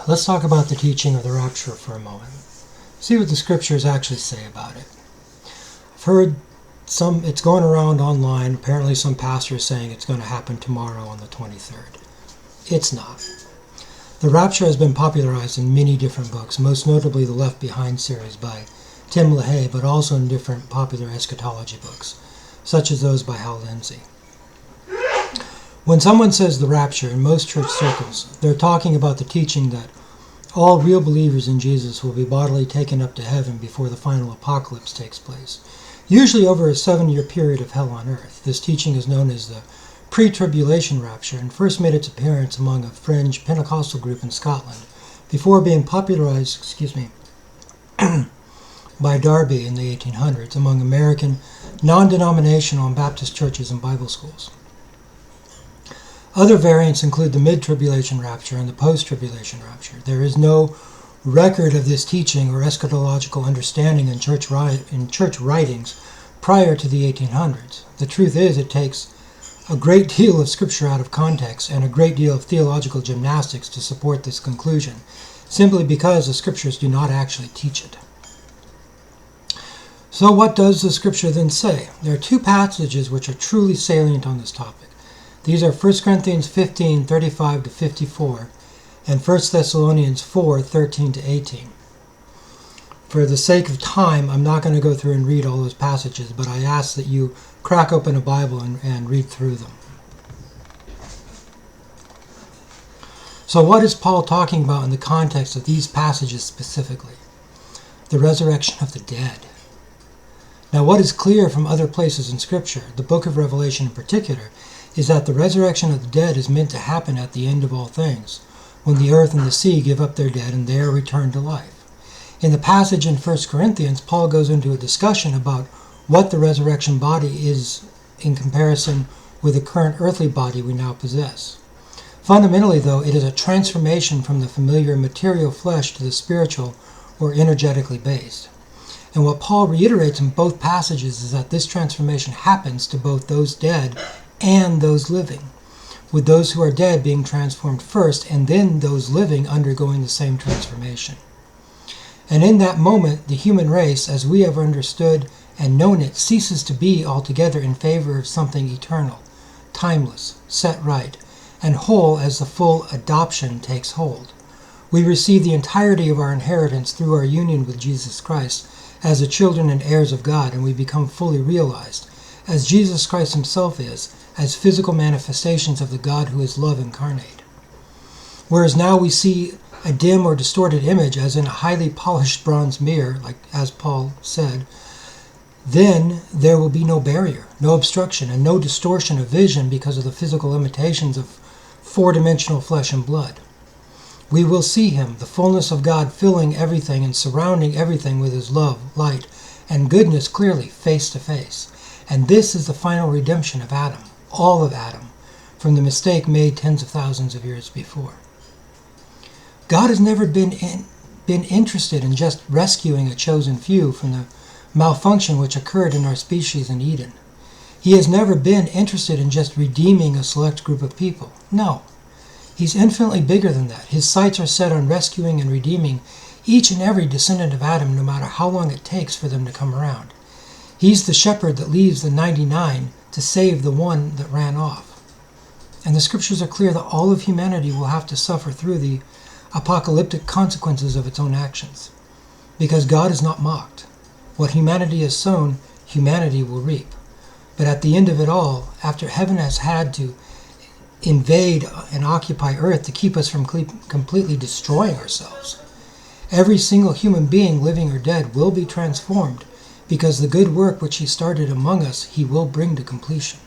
Let's talk about the teaching of the rapture for a moment. See what the scriptures actually say about it. I've heard it's going around online, apparently some pastor is saying it's going to happen tomorrow on the 23rd. It's not. The rapture has been popularized in many different books, most notably the Left Behind series by Tim LaHaye, but also in different popular eschatology books, such as those by Hal Lindsey. When someone says the rapture in most church circles, they're talking about the teaching that all real believers in Jesus will be bodily taken up to heaven before the final apocalypse takes place, usually over a 7-year period of hell on earth. This teaching is known as the Pre-Tribulation Rapture and first made its appearance among a fringe Pentecostal group in Scotland before being popularized by Darby in the 1800s among American non-denominational and Baptist churches and Bible schools. Other variants include the Mid-Tribulation Rapture and the Post-Tribulation Rapture. There is no record of this teaching or eschatological understanding in church writings prior to the 1800s. The truth is, it takes a great deal of scripture out of context and a great deal of theological gymnastics to support this conclusion, simply because the scriptures do not actually teach it. So what does the scripture then say? There are two passages which are truly salient on this topic. These are 1 Corinthians 15, 35-54, and 1 Thessalonians 4, 13-18. For the sake of time, I'm not going to go through and read all those passages, but I ask that you crack open a Bible and read through them. So what is Paul talking about in the context of these passages specifically? The resurrection of the dead. Now, what is clear from other places in Scripture, the book of Revelation in particular, is that the resurrection of the dead is meant to happen at the end of all things, when the earth and the sea give up their dead and they are returned to life. In the passage in 1 Corinthians, Paul goes into a discussion about what the resurrection body is in comparison with the current earthly body we now possess. Fundamentally, though, it is a transformation from the familiar material flesh to the spiritual or energetically based. And what Paul reiterates in both passages is that this transformation happens to both those dead and those living, with those who are dead being transformed first and then those living undergoing the same transformation. And in that moment, the human race, as we have understood and known it, ceases to be altogether in favor of something eternal, timeless, set right, and whole as the full adoption takes hold. We receive the entirety of our inheritance through our union with Jesus Christ as the children and heirs of God, and we become fully realized, as Jesus Christ himself is, as physical manifestations of the God who is love incarnate. Whereas now we see a dim or distorted image as in a highly polished bronze mirror, like as Paul said, then there will be no barrier, no obstruction, and no distortion of vision because of the physical limitations of four-dimensional flesh and blood. We will see him, the fullness of God filling everything and surrounding everything with his love, light, and goodness clearly, face to face. And this is the final redemption of Adam, all of Adam, from the mistake made tens of thousands of years before. God has never been interested in just rescuing a chosen few from the malfunction which occurred in our species in Eden. He has never been interested in just redeeming a select group of people. No. He's infinitely bigger than that. His sights are set on rescuing and redeeming each and every descendant of Adam, no matter how long it takes for them to come around. He's the shepherd that leaves the 99 to save the one that ran off. And the scriptures are clear that all of humanity will have to suffer through the apocalyptic consequences of its own actions. Because God is not mocked. What humanity has sown, humanity will reap. But at the end of it all, after heaven has had to invade and occupy earth to keep us from completely destroying ourselves, every single human being, living or dead, will be transformed, because the good work which he started among us, he will bring to completion.